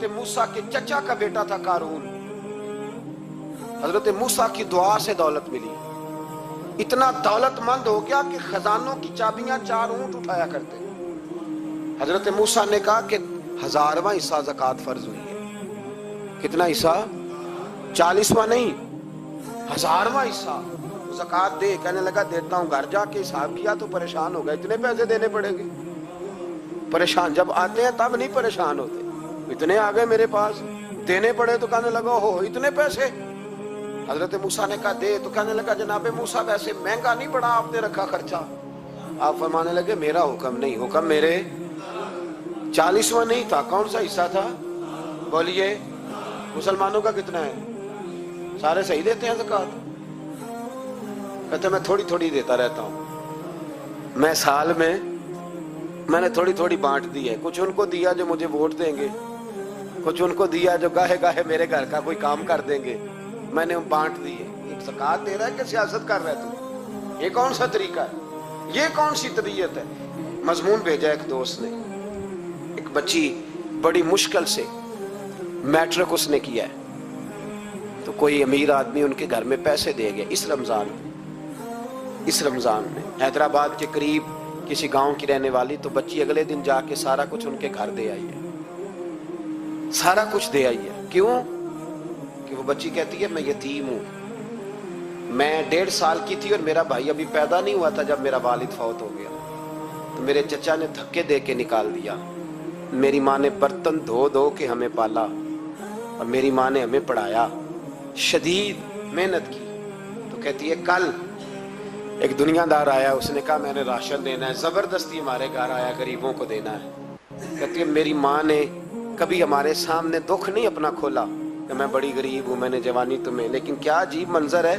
حضرت موسیٰ کے چچا کا بیٹا تھا قارون. حضرت موسیٰ کی دعا سے دولت ملی. اتنا دولت مند ہو گیا کہ خزانوں کی چابیاں 4 اونٹ اٹھایا کرتے. حضرت موسیٰ نے کہا کہ 1000واں حصہ زکوٰۃ فرض ہوئی ہے. کتنا حصہ؟ 40واں نہیں، 1000واں حصہ زکوٰۃ دے. کہنے لگا دیتا ہوں. گھر جا کے حساب کیا تو پریشان ہو گئے. اتنے پیسے دینے پڑیں گے. پریشان جب آتے ہیں تب نہیں پریشان ہوتے. اتنے آ گئے میرے پاس، دینے پڑے تو کہنے لگا ہو اتنے پیسے. حضرت موسیٰ نے کہا دے. تو کہنے لگا جناب موسیٰ ویسے مہنگا نہیں پڑا آپ نے رکھا خرچہ. آپ فرمانے لگے میرا حکم نہیں، حکم میرے 40واں نہیں تھا. کون سا حصہ تھا بولیے؟ مسلمانوں کا کتنا ہے؟ سارے صحیح دیتے ہیں زکوٰۃ؟ کہتے میں تھوڑی تھوڑی دیتا رہتا ہوں. میں سال میں نے تھوڑی تھوڑی بانٹ دی ہے. کچھ ان کو دیا جو مجھے ووٹ دیں گے، کچھ ان کو دیا جو گاہے گاہے میرے گھر کا کوئی کام کر دیں گے. میں نے بانٹ دی ہے. ایک زکوٰۃ دے رہا ہے کہ سیاست کر رہا ہے تو؟ یہ کون سا طریقہ ہے؟ یہ کون سی طبیعت ہے؟ مضمون بھیجا ایک دوست نے. ایک بچی بڑی مشکل سے میٹرک اس نے کیا ہے، تو کوئی امیر آدمی ان کے گھر میں پیسے دے گیا اس رمضان میں. حیدرآباد کے قریب کسی گاؤں کی رہنے والی. تو بچی اگلے دن جا کے سارا کچھ ان کے گھر دے آئی ہے. سارا کچھ دے آئی ہے. کیوں؟ کہ وہ بچی کہتی ہے میں یتیم ہوں. میں 1.5 سال کی تھی اور میرا بھائی ابھی پیدا نہیں ہوا تھا جب میرا والد فوت ہو گیا. تو میرے چچا نے دھکے دے کے نکال دیا. میری ماں نے برتن دھو دھو کے ہمیں پالا اور میری ماں نے ہمیں پڑھایا، شدید محنت کی. تو کہتی ہے کل ایک دنیا دار آیا، اس نے کہا میں نے راشن دینا ہے. زبردستی ہمارے گھر آیا، غریبوں کو دینا ہے. کہتی ہے میری ماں نے کبھی ہمارے سامنے دکھ نہیں اپنا کھولا کہ میں بڑی غریب ہوں، میں نے جوانی تمہیں. لیکن کیا عجیب منظر ہے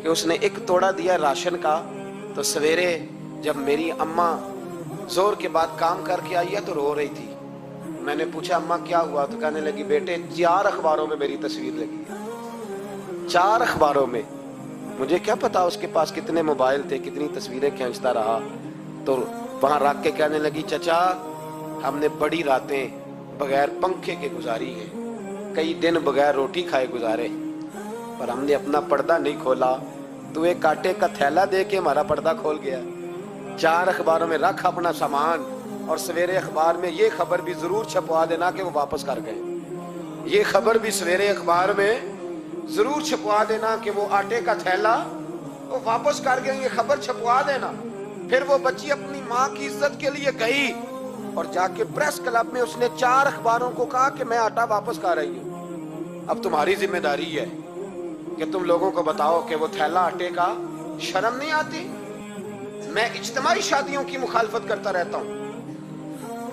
کہ اس نے ایک توڑا دیا راشن کا. تو سویرے جب میری اماں زور کے بعد کام کر کے آئی ہے تو رو رہی تھی. میں نے پوچھا اماں کیا ہوا؟ تو کہنے لگی بیٹے 4 اخباروں میں میری تصویر لگی ہے. 4 اخباروں میں. مجھے کیا پتا اس کے پاس کتنے موبائل تھے، کتنی تصویریں کھینچتا رہا. تو وہاں رکھ کے کہنے لگی چچا ہم نے بڑی راتیں بغیر پنکھے کے گزاری ہیں، کئی دن بغیر روٹی کھائے گزارے، پر ہم نے اپنا پردہ نہیں کھولا. تو ایک آٹے کا تھیلا دے کے ہمارا پردہ کھول گیا. 4 اخباروں میں رکھ اپنا سامان، اور سویرے اخبار میں یہ خبر بھی ضرور چھپوا دینا کہ وہ واپس کر گئے. یہ خبر بھی سویرے اخبار میں ضرور چھپوا دینا کہ وہ آٹے کا تھیلا وہ واپس کر گئے. یہ خبر چھپوا دینا. پھر وہ بچی اپنی ماں کی عزت کے لیے گئی اور جا کے پریس کلب میں اس نے 4 اخباروں کو کہا کہ میں آٹا واپس کر رہی ہوں. اب تمہاری ذمہ داری ہے کہ تم لوگوں کو بتاؤ کہ وہ تھیلا آٹے کا. شرم نہیں آتی؟ میں اجتماعی شادیوں کی مخالفت کرتا رہتا ہوں.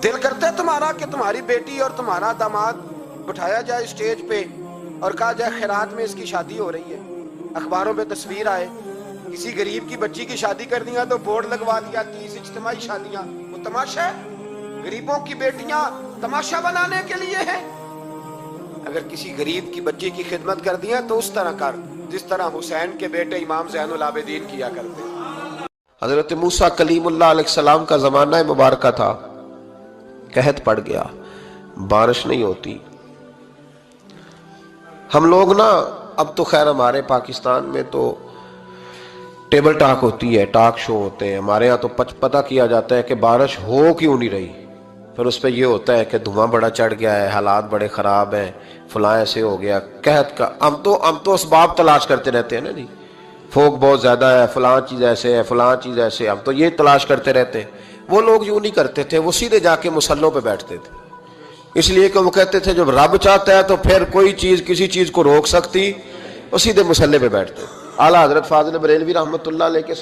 دل کرتا ہے تمہارا کہ تمہاری بیٹی اور تمہارا داماد بٹھایا جائے اسٹیج پہ اور کہا جائے خیرات میں اس کی شادی ہو رہی ہے، اخباروں پہ تصویر آئے. کسی غریب کی بچی کی شادی کر دیا تو بورڈ لگوا دیا 30 اجتماعی شادیاں. وہ تماشا ہے؟ غریبوں کی بیٹیاں تماشا بنانے کے لیے ہیں. اگر کسی غریب کی بچی کی خدمت کر دیا تو اس طرح کر جس طرح حسین کے بیٹے امام زین العابدین کیا کرتے. حضرت موسیٰ کلیم اللہ علیہ السلام کا زمانہ مبارکہ تھا. قحط پڑ گیا، بارش نہیں ہوتی. ہم لوگ نا اب تو خیر ہمارے پاکستان میں تو ٹیبل ٹاک ہوتی ہے، ٹاک شو ہوتے ہیں. ہمارے ہاں تو پتہ کیا جاتا ہے کہ بارش ہو کیوں نہیں رہی. پھر اس پہ یہ ہوتا ہے کہ دھواں بڑا چڑھ گیا ہے، حالات بڑے خراب ہیں، فلاں ایسے ہو گیا قحط کا. ہم تو اسباب تلاش کرتے رہتے ہیں نا جی. فوق بہت زیادہ ہے، فلاں چیز ایسے ہے، فلاں چیز ایسے. ہم تو یہ تلاش کرتے رہتے ہیں. وہ لوگ یوں نہیں کرتے تھے، وہ سیدھے جا کے مسلوں پہ بیٹھتے تھے. اس لیے کہ وہ کہتے تھے جب رب چاہتا ہے تو پھر کوئی چیز کسی چیز کو روک سکتی. وہ سیدھے مسلے پہ بیٹھتے. اعلیٰ حضرت فاضل بریلوی رحمۃ اللہ علیہ کے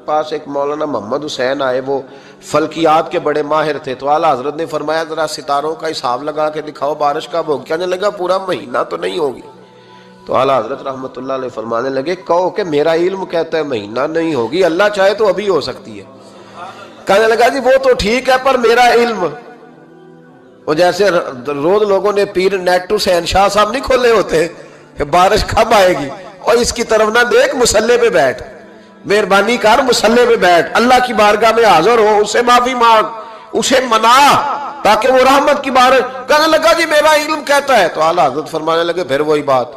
پاس ایک مولانا محمد حسین آئے، وہ فلکیات کے بڑے ماہر تھے. تو اعلیٰ حضرت نے فرمایا ذرا ستاروں کا حساب لگا کے دکھاؤ بارش کب ہوگی. کہنے لگا پورا مہینہ تو نہیں ہوگی. تو اعلیٰ حضرت رحمۃ اللہ علیہ فرمانے لگے کہو کہ میرا علم کہتا ہے مہینہ نہیں ہوگی، اللہ چاہے تو ابھی ہو سکتی ہے. کہنے لگا جی وہ تو ٹھیک ہے پر میرا علم. وہ جیسے روز لوگوں نے پیر نیٹو حسین شاہ صاحب نہیں کھولے ہوتے کہ بارش کب آئے گی، اور اس کی طرف نہ دیکھ، مسلے پہ بیٹھ، مہربانی کر مسلے پہ بیٹھ، اللہ کی بارگاہ میں حاضر ہو، اسے معافی مانگ، اسے منا تاکہ وہ رحمت کی بارش. کہنے لگا جی میرا علم کہتا ہے. تو اعلیٰ حضرت فرمانے لگے پھر وہی بات,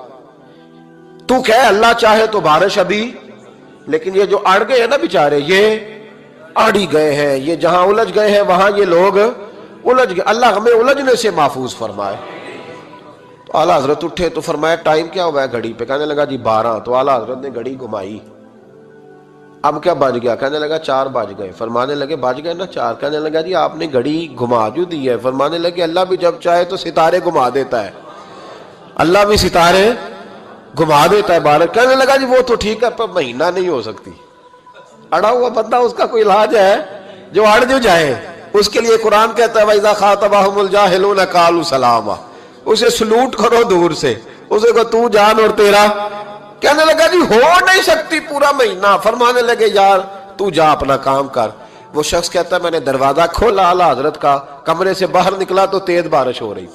تو کہے اللہ چاہے تو بارش ابھی, لیکن یہ جو اڑ گئے ہیں نا بیچارے, یہ اڑ ہی گئے ہیں, یہ جہاں الجھ گئے ہیں وہاں یہ لوگ الجھ گئے. اللہ ہمیں الجھنے سے محفوظ فرمائے. تو اعلیٰ حضرت اٹھے تو فرمایا ٹائم کیا ہوا ہے گھڑی پہ؟ کہنے لگا جی 12. تو اعلیٰ حضرت نے گھڑی گھمائی, اب کیا بج گیا؟ کہنے لگا 4 بج گئے. فرمانے لگے بج گئے نا 4. کہنے لگا جی آپ نے گھڑی گھما جو دی ہے. فرمانے لگے اللہ بھی جب چاہے تو ستارے گھما دیتا ہے, اللہ بھی ستارے گھما دیتا ہے بارش. کہنے لگا جی وہ تو ٹھیک ہے پر مہینہ نہیں ہو سکتی. اڑا ہوا بندہ اس کا کوئی علاج ہے جو اڑ جو جائے, اس کے لیے قرآن کہتا ہے وَإِذَا خَاطَبَهُمُ الْجَاهِلُونَ قَالُوا سَلَامًا. اسے سلوٹ کرو دور سے, اسے کو تو جان اور تیرا. کہنے لگا جی ہو نہیں سکتی پورا مہینہ. فرمانے لگے یار تو جا اپنا کام کر. وہ شخص کہتا ہے میں نے دروازہ کھولا اعلیٰ حضرت کا, کمرے سے باہر نکلا تو تیز بارش ہو رہی.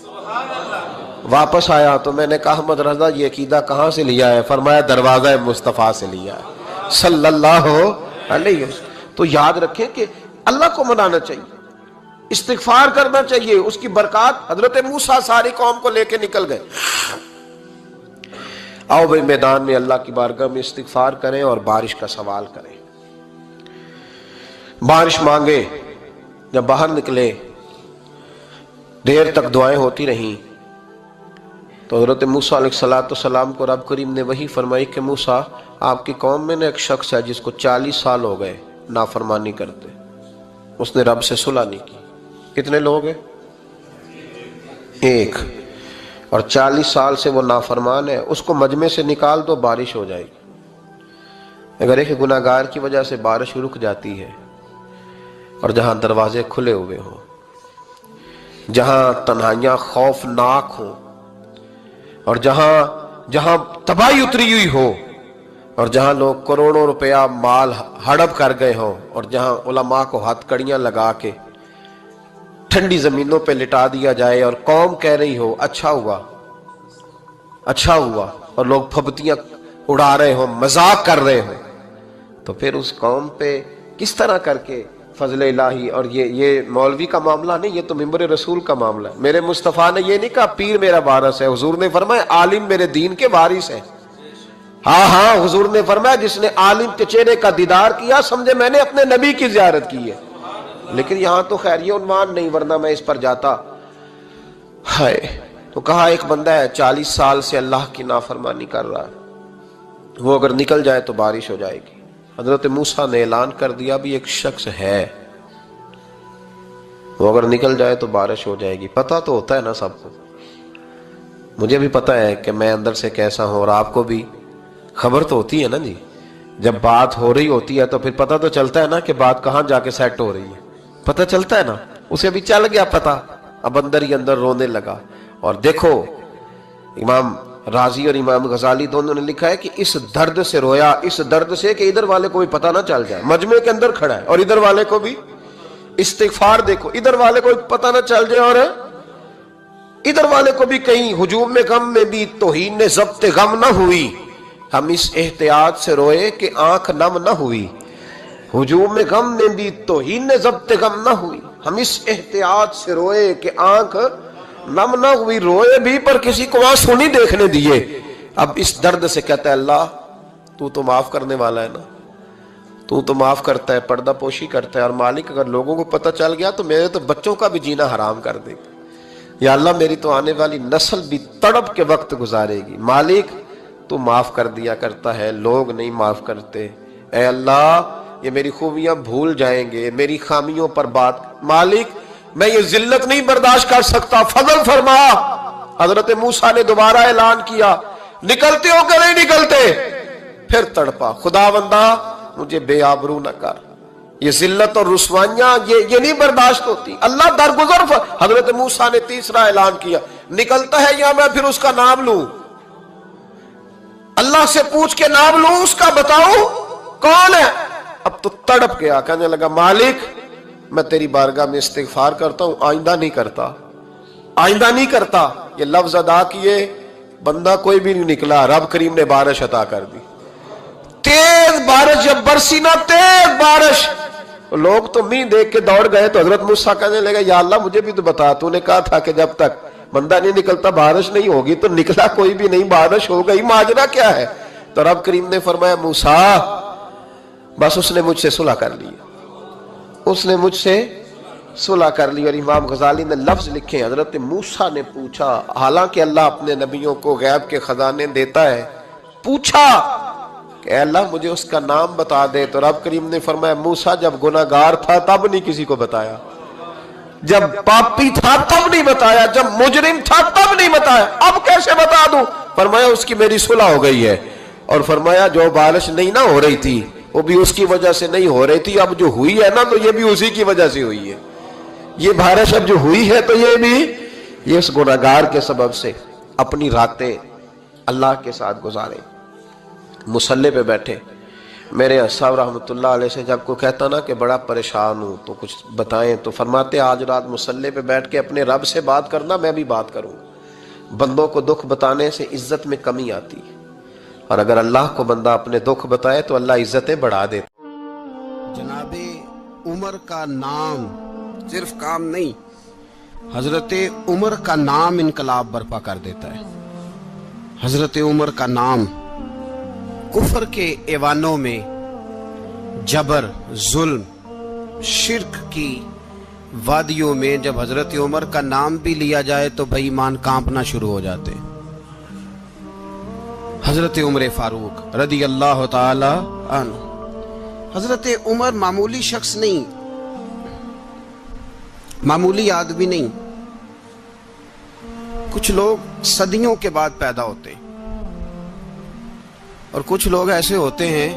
واپس آیا تو میں نے کہا احمد رضا یہ عقیدہ کہاں سے لیا ہے؟ فرمایا دروازہ مصطفیٰ سے لیا ہے صلی اللہ علیہ وسلم. تو یاد رکھیں کہ اللہ کو منانا چاہیے, استغفار کرنا چاہیے, اس کی برکات. حضرت موسیٰ ساری قوم کو لے کے نکل گئے. آؤ بھائی میدان میں اللہ کی بارگاہ میں استغفار کریں اور بارش کا سوال کریں, بارش مانگے. جب باہر نکلے دیر تک دعائیں ہوتی رہیں تو حضرت موسیٰ علیہ السلام کو رب کریم نے وحی فرمائی کہ موسیٰ آپ کی قوم میں نے ایک شخص ہے جس کو 40 سال ہو گئے نافرمانی کرتے, اس نے رب سے صلح نہیں کی. کتنے لوگ ہیں؟ ایک. اور 40 سال سے وہ نافرمان ہے, اس کو مجمع سے نکال دو بارش ہو جائے گی. اگر ایک گناہگار کی وجہ سے بارش رک جاتی ہے اور جہاں دروازے کھلے ہوئے ہوں, جہاں تنہائیاں خوفناک ہوں, اور جہاں تباہی اتری ہوئی ہو, اور جہاں لوگ کروڑوں روپیہ مال ہڑپ کر گئے ہوں, اور جہاں علماء کو ہاتھ کڑیاں لگا کے ٹھنڈی زمینوں پہ لٹا دیا جائے اور قوم کہہ رہی ہو اچھا ہوا اچھا ہوا, اور لوگ پھبتیاں اڑا رہے ہوں, مذاق کر رہے ہوں, تو پھر اس قوم پہ کس طرح کر کے فضل الہی. اور یہ مولوی کا معاملہ نہیں, یہ تو ممبر رسول کا معاملہ ہے. میرے مصطفیٰ نے یہ نہیں کہا پیر میرا وارث ہے, حضور نے فرمایا عالم میرے دین کے وارث ہے. ہاں حضور نے فرمایا جس نے عالم کے چہرے کا دیدار کیا سمجھے میں نے اپنے نبی کی زیارت کی ہے. لیکن یہاں تو خیر یہ عنوان نہیں, ورنہ میں اس پر جاتا. ہائے, تو کہا ایک بندہ ہے 40 سال سے اللہ کی نافرمانی کر رہا ہے, وہ اگر نکل جائے تو بارش ہو جائے گی. حضرت موسیٰ نے اعلان کر دیا بھی ایک شخص ہے, وہ اگر نکل جائے تو بارش ہو جائے گی. پتہ تو ہوتا ہے نا سب کو, مجھے بھی پتہ ہے کہ میں اندر سے کیسا ہوں, اور آپ کو بھی خبر تو ہوتی ہے نا جی. جب بات ہو رہی ہوتی ہے تو پھر پتہ تو چلتا ہے نا کہ بات کہاں جا کے سیٹ ہو رہی ہے, پتہ چلتا ہے نا. اسے بھی چل گیا پتہ, اب اندر ہی اندر رونے لگا. اور دیکھو امام رازی اور امام غزالی دونوں نے لکھا ہے کہ اس درد سے رویا, اس درد سے کہ ادھر والے کو بھی پتہ نہ چل جائے, مجمع کے اندر کھڑا ہے اور ادھر والے کو بھی استغفار, دیکھو ادھر والے کو پتہ نہ چل جائے اور ادھر والے کو بھی کہیں ہجوم میں غم میں بھی توہین نے ضبط غم نہ ہوئی. ہم اس احتیاط سے روئے کہ آنکھ نم نہ ہوئی, ہجوم میں غم میں بھی توہین نے ضبط غم نہ ہوئی. ہم اس احتیاط سے روئے کہ آنکھ نم نہ ہوئی, روئے بھی پر کسی کو آنسو نہیں دیکھنے دیے. اب اس درد سے کہتا ہے اللہ تو تو معاف کرنے والا ہے نا, تو تو معاف کرتا ہے, پردہ پوشی کرتا ہے, اور مالک اگر لوگوں کو پتہ چل گیا تو میرے تو بچوں کا بھی جینا حرام کر دے گا. یا اللہ میری تو آنے والی نسل بھی تڑپ کے وقت گزارے گی. مالک تو معاف کر دیا کرتا ہے, لوگ نہیں معاف کرتے. اے اللہ یہ میری خوبیاں بھول جائیں گے, میری خامیوں پر بات. مالک میں یہ ذلت نہیں برداشت کر سکتا, فضل فرما. حضرت موسیٰ نے دوبارہ اعلان کیا نکلتے ہو کہ نہیں نکلتے؟ پھر تڑپا, خداوندا مجھے بے آبرو نہ کر, یہ ذلت اور رسوائیاں یہ نہیں برداشت ہوتی. اللہ درگزر. حضرت موسیٰ نے تیسرا اعلان کیا نکلتا ہے یا میں پھر اس کا نام لوں, اللہ سے پوچھ کے نام لوں اس کا, بتاؤ کون ہے. اب تو تڑپ گیا, کہنے لگا مالک میں تیری بارگاہ میں استغفار کرتا ہوں, آئندہ نہیں کرتا, آئندہ نہیں کرتا. یہ لفظ ادا کیے, بندہ کوئی بھی نہیں نکلا. رب کریم نے بارش عطا کر دی, تیز بارش. جب برسی نا تیز بارش, لوگ تو می دیکھ کے دوڑ گئے تو حضرت موسیٰ کہنے لگے یا اللہ مجھے بھی تو بتا، تو نے کہا تھا کہ جب تک بندہ نہیں نکلتا بارش نہیں ہوگی، تو نکلا کوئی بھی نہیں، بارش ہو گئی، ماجرا کیا ہے؟ تو رب کریم نے فرمایا موسیٰ بس اس نے مجھ سے صلح کر لی، اس نے مجھ سے صلح کر لی۔ اور امام غزالی نے لفظ لکھے، حضرت موسیٰ نے پوچھا، حالانکہ اللہ اپنے نبیوں کو غیب کے خزانے دیتا ہے، پوچھا کہ اے اللہ مجھے اس کا نام بتا دے، تو رب کریم نے فرمایا موسیٰ جب گناہگار تھا تب نہیں کسی کو بتایا، جب پاپی تھا تب نہیں بتایا، جب مجرم تھا تب نہیں بتایا، اب کیسے بتا دوں؟ فرمایا اس کی میری صلح ہو گئی ہے، اور فرمایا جو بارش نہیں نہ ہو رہی تھی وہ بھی اس کی وجہ سے نہیں ہو رہی تھی، اب جو ہوئی ہے نا تو یہ بھی اسی کی وجہ سے ہوئی ہے، یہ بارش اب جو ہوئی ہے تو یہ بھی یہ اس گناہگار کے سبب سے۔ اپنی راتیں اللہ کے ساتھ گزارے، مصلی پہ بیٹھے۔ میرے صاحب رحمۃ اللہ علیہ سے جب کوئی کہتا نا کہ بڑا پریشان ہوں تو کچھ بتائیں، تو فرماتے آج رات مصلی پہ بیٹھ کے اپنے رب سے بات کرنا، میں بھی بات کروں گا۔ بندوں کو دکھ بتانے سے عزت میں کمی آتی ہے، اور اگر اللہ کو بندہ اپنے دکھ بتائے تو اللہ عزتیں بڑھا دیتا۔ جناب عمر کا نام صرف کام نہیں، حضرت عمر کا نام انقلاب برپا کر دیتا ہے۔ حضرت عمر کا نام کفر کے ایوانوں میں جبر، ظلم، شرک کی وادیوں میں جب حضرت عمر کا نام بھی لیا جائے تو بے ایمان کانپنا شروع ہو جاتے۔ حضرت عمر فاروق رضی اللہ تعالی عنہ، حضرت عمر معمولی شخص نہیں، معمولی آدمی نہیں۔ کچھ لوگ صدیوں کے بعد پیدا ہوتے ہیں، اور کچھ لوگ ایسے ہوتے ہیں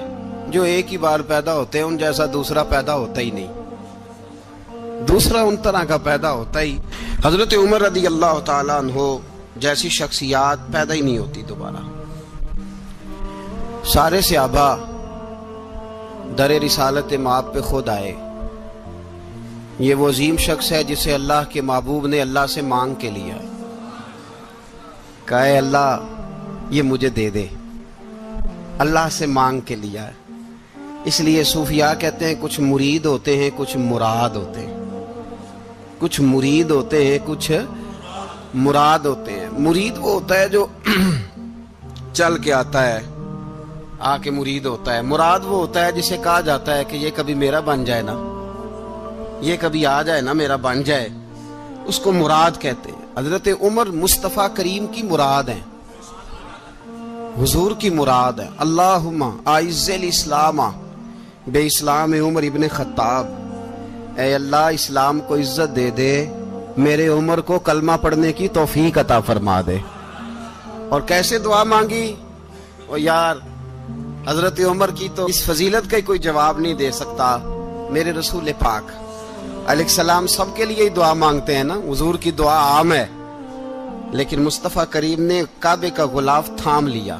جو ایک ہی بار پیدا ہوتے ہیں، ان جیسا دوسرا پیدا ہوتا ہی نہیں، دوسرا ان طرح کا پیدا ہوتا ہی۔ حضرت عمر رضی اللہ تعالیٰ عنہ جیسی شخصیات پیدا ہی نہیں ہوتی دوبارہ۔ سارے صحابہ در رسالت مآب پہ خود آئے۔ یہ وہ عظیم شخص ہے جسے اللہ کے محبوب نے اللہ سے مانگ کے لیا، کہا اے اللہ یہ مجھے دے دے، اللہ سے مانگ کے لیا ہے۔ اس لیے صوفیاء کہتے ہیں کچھ مرید ہوتے ہیں کچھ مراد ہوتے ہیں، کچھ مرید ہوتے ہیں کچھ مراد ہوتے ہیں۔ مرید وہ ہوتا ہے جو چل کے آتا ہے، آ کے مرید ہوتا ہے۔ مراد وہ ہوتا ہے جسے کہا جاتا ہے کہ یہ کبھی میرا بن جائے نا، یہ کبھی آ جائے نا، میرا بن جائے، اس کو مراد کہتے ہیں۔ حضرت عمر مصطفیٰ کریم کی مراد ہیں، حضور کی مراد ہے۔ اللہم اعز الاسلام بے اسلام عمر ابن خطاب، اے اللہ اسلام کو عزت دے دے، میرے عمر کو کلمہ پڑھنے کی توفیق عطا فرما دے۔ اور کیسے دعا مانگی؟ او یار حضرت عمر کی تو اس فضیلت کا کوئی جواب نہیں دے سکتا۔ میرے رسول پاک علیہ السلام سب کے لیے ہی دعا مانگتے ہیں نا، حضور کی دعا عام ہے، لیکن مصطفیٰ کریم نے کعبے کا غلاف تھام لیا،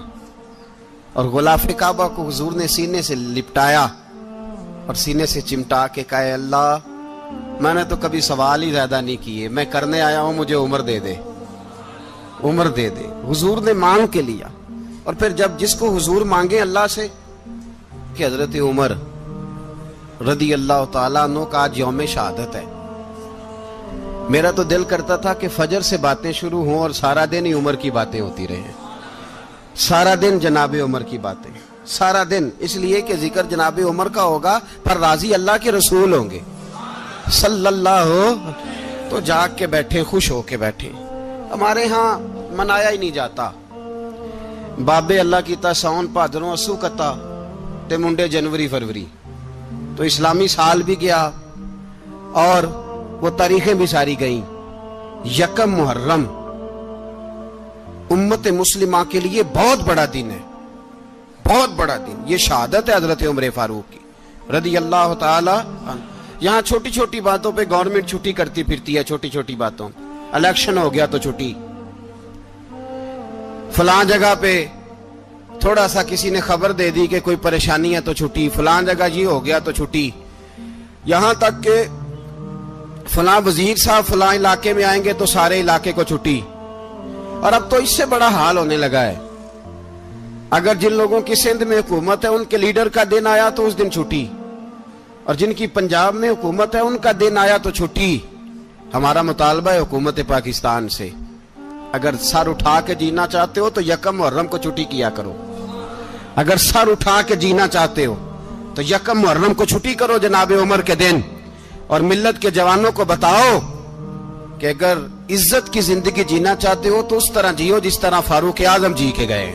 اور غلاف کعبہ کو حضور نے سینے سے لپٹایا اور سینے سے چمٹا کے کہا اے اللہ میں نے تو کبھی سوال ہی زیادہ نہیں کیے، میں کرنے آیا ہوں، مجھے عمر دے دے، عمر دے دے۔ حضور نے مانگ کے لیا۔ اور پھر جب جس کو حضور مانگے اللہ سے کہ حضرت عمر رضی اللہ تعالیٰ عنہ کا آج یوم شہادت ہے، میرا تو دل کرتا تھا کہ فجر سے باتیں شروع ہوں اور سارا دن ہی عمر کی باتیں ہوتی رہیں، سارا دن جناب عمر کی باتیں، سارا دن، اس لیے کہ ذکر جناب عمر کا ہوگا پر راضی اللہ کے رسول ہوں گے صلی اللہ، تو جاگ کے بیٹھے، خوش ہو کے بیٹھے۔ ہمارے ہاں منایا ہی نہیں جاتا، بابے اللہ کیتا ساؤن بھادروں اسو کتا تے منڈے جنوری فروری، تو اسلامی سال بھی گیا اور وہ تاریخیں بھی ساری گئیں۔ یکم محرم امت مسلمہ کے لیے بہت بڑا دن ہے، بہت بڑا دن، یہ شہادت ہے حضرت عمر فاروق کی رضی اللہ تعالی عنہ۔ یہاں چھوٹی چھوٹی باتوں پہ گورنمنٹ چھٹی کرتی پھرتی ہے، چھوٹی چھوٹی باتوں، الیکشن ہو گیا تو چھٹی، فلاں جگہ پہ تھوڑا سا کسی نے خبر دے دی کہ کوئی پریشانی ہے تو چھٹی، فلاں جگہ یہ ہو گیا تو چھٹی، یہاں تک کہ فلاں وزیر صاحب فلاں علاقے میں آئیں گے تو سارے علاقے کو چھٹی۔ اور اب تو اس سے بڑا حال ہونے لگا ہے، اگر جن لوگوں کی سندھ میں حکومت ہے ان کے لیڈر کا دن آیا تو اس دن چھٹی، اور جن کی پنجاب میں حکومت ہے ان کا دن آیا تو چھٹی. ہمارا مطالبہ ہے حکومت پاکستان سے, اگر سر اٹھا کے جینا چاہتے ہو تو یکم محرم کو چھٹی کیا کرو. اگر سر اٹھا کے جینا چاہتے ہو تو یکم محرم کو چھٹی کرو جناب عمر کے دن, اور ملت کے جوانوں کو بتاؤ کہ اگر عزت کی زندگی جینا چاہتے ہو تو اس طرح جیو جس طرح فاروق اعظم جی کے گئے.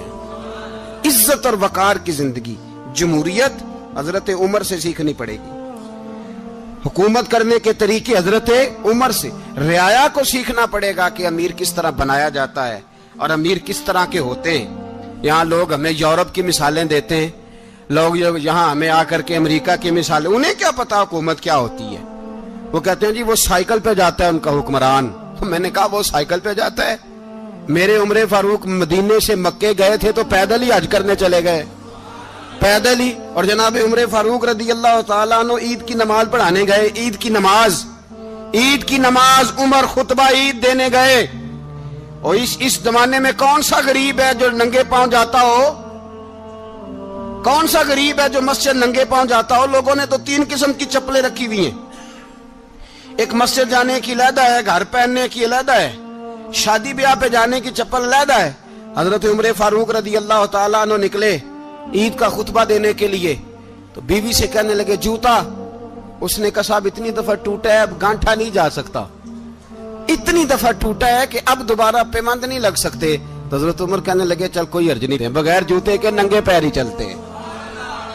عزت اور وقار کی زندگی, جمہوریت حضرت عمر سے سیکھنی پڑے گی. حکومت کرنے کے طریقے حضرت عمر سے. رعایا کو سیکھنا پڑے گا کہ امیر کس طرح بنایا جاتا ہے اور امیر کس طرح کے ہوتے ہیں. یہاں لوگ ہمیں یورپ کی مثالیں دیتے ہیں, لوگ یہاں ہمیں آ کر کے امریکہ کی مثالیں, انہیں کیا پتا حکومت کیا ہوتی ہے. وہ کہتے ہیں جی وہ سائیکل پہ جاتا ہے ان کا حکمران. میں نے کہا وہ سائیکل پہ جاتا ہے؟ میرے عمر فاروق مدینے سے مکے گئے تھے تو پیدل ہی حج کرنے چلے گئے, پیدل ہی. اور جناب عمر فاروق رضی اللہ تعالیٰ عنہ عید کی نماز پڑھانے گئے. عید کی نماز عمر خطبہ عید دینے گئے. اور اس زمانے میں کون سا غریب ہے جو ننگے پاؤں جاتا ہو؟ کون سا غریب ہے جو مسجد ننگے پاؤں جاتا ہو؟ لوگوں نے تو 3 قسم کی چپلیں رکھی ہوئی ہیں. ایک مسجد جانے کی علیحدہ ہے, گھر پہننے کی علیحدہ ہے, شادی بیاہ پہ جانے کی چپل علیحدہ ہے. حضرت عمر فاروق رضی اللہ تعالیٰ عنہ نکلے عید کا خطبہ دینے کے لیے تو بیوی سے کہنے لگے جوتا. اس نے کہا صاحب اتنی دفعہ ٹوٹا ہے اب گانٹھا نہیں جا سکتا, اتنی دفعہ ٹوٹا ہے کہ اب دوبارہ پیمند نہیں لگ سکتے. تو حضرت عمر کہنے لگے چل کوئی حرج نہیں, بغیر جوتے کے ننگے پیر ہی چلتے ہیں,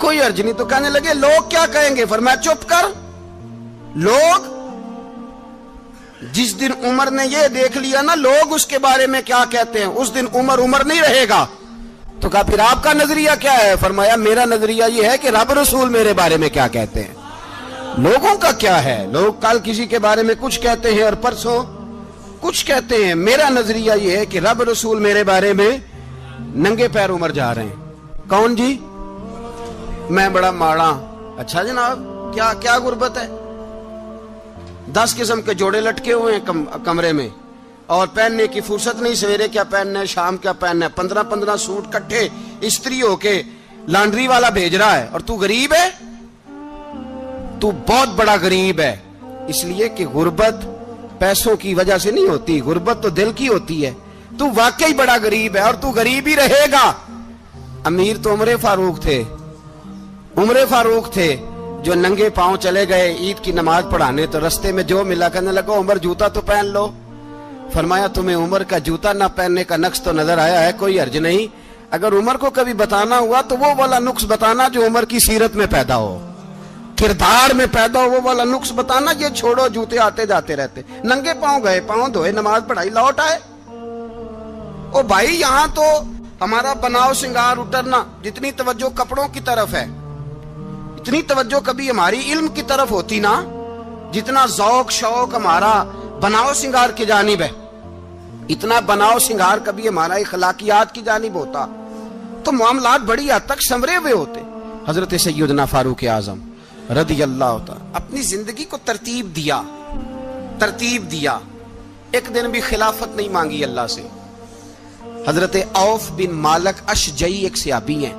کوئی حرج نہیں. تو کہنے لگے لوگ کیا کہیں گے؟ فرمایا چپ کر. لوگ جس دن عمر نے یہ دیکھ لیا نا لوگ اس کے بارے میں کیا کہتے ہیں, اس دن عمر نہیں رہے گا. تو کہا پھر آپ کا نظریہ کیا ہے؟ فرمایا میرا نظریہ یہ ہے کہ رب رسول میرے بارے میں کیا کہتے ہیں. لوگوں کا کیا ہے؟ لوگ کل کسی کے بارے میں کچھ کہتے ہیں اور پرسوں کچھ کہتے ہیں. میرا نظریہ یہ ہے کہ رب رسول میرے بارے میں ننگے پیر عمر جا رہے ہیں. کون جی؟ میں بڑا ماڑا. اچھا جناب کیا غربت ہے؟ 10 قسم کے جوڑے لٹکے ہوئے ہیں کمرے میں اور پہننے کی فرصت نہیں. سویرے کیا پہننا ہے, شام کیا پہننا ہے, 15 سوٹ کٹھے استری ہو کے لانڈری والا بھیج رہا ہے, اور تو غریب ہے. تو بہت بڑا غریب ہے. اس لیے کہ غربت پیسوں کی وجہ سے نہیں ہوتی, غربت تو دل کی ہوتی ہے. تو واقعی بڑا غریب ہے اور تو غریب ہی رہے گا. امیر تو عمر فاروق تھے جو ننگے پاؤں چلے گئے عید کی نماز پڑھانے. تو رستے میں جو ملا کہنے لگا عمر جوتا تو پہن لو. فرمایا تمہیں عمر کا جوتا نہ پہننے کا نقص تو نظر آیا ہے, کوئی حرج نہیں. اگر عمر کو کبھی بتانا ہوا تو وہ والا نقص بتانا جو عمر کی سیرت میں پیدا ہو, کردار میں پیدا ہو, وہ والا نقص بتانا. یہ چھوڑو جوتے آتے جاتے رہتے, ننگے پاؤں گئے, پاؤں دھوئے, نماز پڑھائی, لوٹ آئے. او بھائی یہاں تو ہمارا بناؤ سنگار اترنا, جتنی توجہ کپڑوں کی طرف ہے اتنی توجہ کبھی ہماری علم کی طرف ہوتی نا, جتنا ذوق شوق ہمارا بناؤ سنگار کی جانب ہے, اتنا بناؤ سنگار کبھی ہمارا اخلاقیات کی جانب ہوتا تو معاملات بڑی حد تک سنورے ہوئے ہوتے. حضرت سیدنا فاروق اعظم رضی اللہ تعالی اپنی زندگی کو ترتیب دیا. ایک دن بھی خلافت نہیں مانگی اللہ سے. حضرت عوف بن مالک اشجعی ایک صحابی ہیں.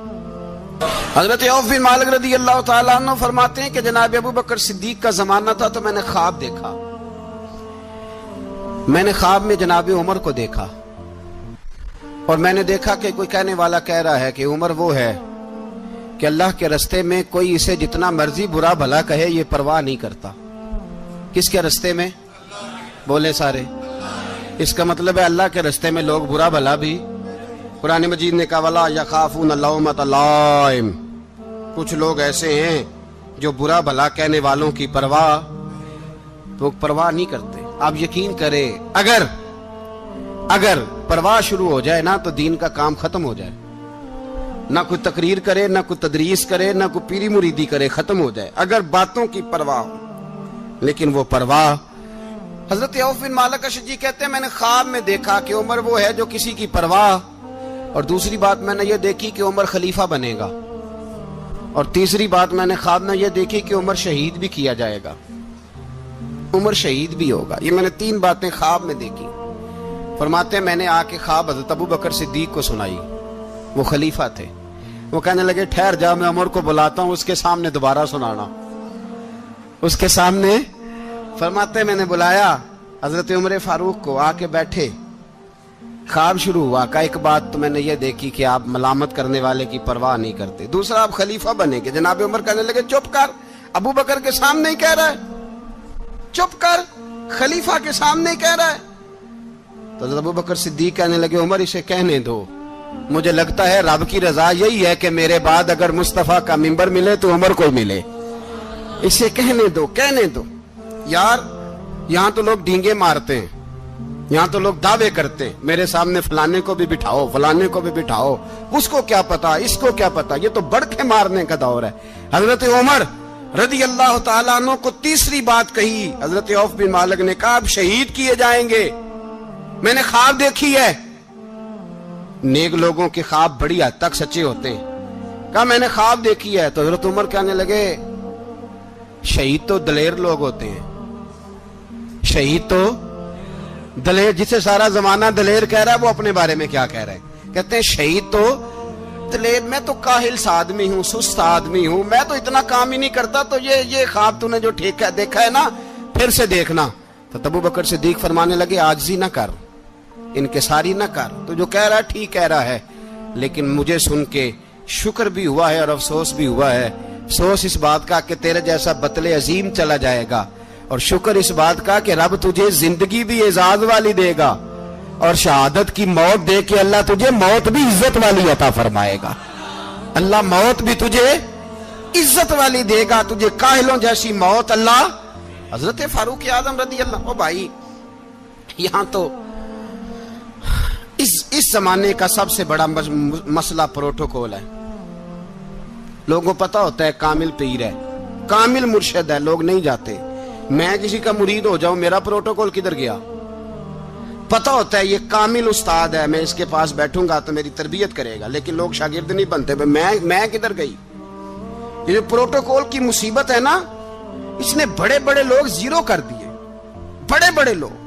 حضرت عوف بن مالک رضی اللہ تعالیٰ عنہ فرماتے ہیں کہ جناب ابو بکر صدیق کا زمانہ تھا تو میں نے خواب دیکھا. میں نے خواب میں جناب عمر کو دیکھا اور میں نے دیکھا کہ کوئی کہنے والا کہہ رہا ہے کہ عمر وہ ہے کہ اللہ کے رستے میں کوئی اسے جتنا مرضی برا بھلا کہے یہ پرواہ نہیں کرتا. کس کے رستے میں؟ بولے سارے. اس کا مطلب ہے اللہ کے رستے میں لوگ برا بھلا بھی. قرآن مجید نے کہا وَلَا يَخَافُونَ لَوْمَةَ لَائِمٍ. کچھ لوگ ایسے ہیں جو برا بھلا کہنے والوں کی پرواہ نہیں کرتے. آپ یقین کریں اگر پرواہ شروع ہو جائے نا تو دین کا کام ختم ہو جائے. نہ کوئی تقریر کرے, نہ کوئی تدریس کرے, نہ کوئی پیری مریدی کرے, ختم ہو جائے اگر باتوں کی پرواہ ہو. لیکن وہ پرواہ. حضرت عوف بن مالک اشجعی کہتے ہیں میں نے خواب میں دیکھا کہ عمر وہ ہے جو کسی کی پرواہ, اور دوسری بات میں نے یہ دیکھی کہ عمر خلیفہ بنے گا, اور تیسری بات میں نے خواب میں یہ دیکھی کہ عمر شہید بھی کیا جائے گا, عمر شہید بھی ہوگا. یہ میں نے 3 باتیں خواب میں دیکھی. فرماتے ہیں میں نے آ کے خواب حضرت ابو بکر صدیق کو سنائی, وہ خلیفہ تھے. وہ کہنے لگے ٹھہر جا, میں عمر کو بلاتا ہوں, اس کے سامنے دوبارہ سنانا. اس کے سامنے فرماتے میں نے بلایا حضرت عمر فاروق کو، آ کے بیٹھے، خواب شروع ہوا کہ ایک بات تو میں نے یہ دیکھی کہ آپ ملامت کرنے والے کی پرواہ نہیں کرتے، دوسرا آپ خلیفہ بنے گے۔ جناب عمر کہنے لگے چپ کر، ابو بکر کے سامنے ہی کہہ رہا ہے، چپ کر، خلیفہ کے سامنے ہی کہہ رہا ہے۔ تو حضرت ابو بکر صدیق کہنے لگے عمر اسے کہنے دو، مجھے لگتا ہے رب کی رضا یہی ہے کہ میرے بعد اگر مصطفیٰ کا منبر ملے تو عمر کو ملے، اسے کہنے دو، کہنے دو۔ یار یہاں تو لوگ ڈینگے مارتے ہیں، یہاں تو لوگ دعوے کرتے ہیں میرے سامنے فلانے کو بھی بٹھاؤ، فلانے کو بھی بٹھاؤ، اس کو کیا پتا، اس کو کیا پتا، یہ تو بڑکے مارنے کا دور ہے۔ حضرت عمر رضی اللہ تعالیٰ عنہ کو تیسری بات کہی، حضرت عوف بن مالک نے کہا آپ شہید کیے جائیں گے، میں نے خواب دیکھی ہے۔ نیک لوگوں کے خواب بڑی حد تک سچے ہوتے ہیں، کہا میں نے خواب دیکھی ہے۔ تو حضرت عمر کہنے لگے شہید تو دلیر لوگ ہوتے ہیں، شہید تو دلیر، جسے سارا زمانہ دلیر کہہ رہا ہے وہ اپنے بارے میں کیا کہہ رہے ہیں، کہتے ہیں شہید تو دلیر، میں تو کاہل سا آدمی ہوں، سست آدمی ہوں، میں تو اتنا کام ہی نہیں کرتا، تو یہ خواب تو نے جو ٹھیک ہے دیکھا ہے نا پھر سے دیکھنا۔ تو ابو بکر صدیق فرمانے لگے عاجزی نہ کر، انکساری نہ کر، تو جو کہہ رہا ہے ٹھیک کہہ رہا ہے، لیکن مجھے سن کے شکر بھی ہوا ہے اور افسوس بھی ہوا ہے۔ افسوس اس بات کا کہ تیرے جیسا بطل عظیم چلا جائے گا، اور شکر اس بات کا کہ رب تجھے زندگی بھی اعزاز والی دے گا، اور شہادت کی موت دے کے اللہ تجھے موت بھی عزت والی عطا فرمائے گا۔ اللہ موت بھی تجھے عزت والی دے گا، تجھے کاہلوں جیسی موت اللہ۔ حضرت فاروق اعظم رضی اللہ، او بھائی یہاں تو اس زمانے کا سب سے بڑا مسئلہ پروٹوکول ہے۔ لوگوں پتہ ہوتا ہے کامل پیر ہے، کامل مرشد ہے، لوگ نہیں جاتے۔ میں کسی کا مرید ہو جاؤں، میرا پروٹوکول کدھر گیا؟ پتہ ہوتا ہے یہ کامل استاد ہے، میں اس کے پاس بیٹھوں گا تو میری تربیت کرے گا، لیکن لوگ شاگرد نہیں بنتے، میں کدھر گئی؟ یہ جو پروٹوکول کی مصیبت ہے نا، اس نے بڑے بڑے لوگ زیرو کر دیے، بڑے بڑے لوگ۔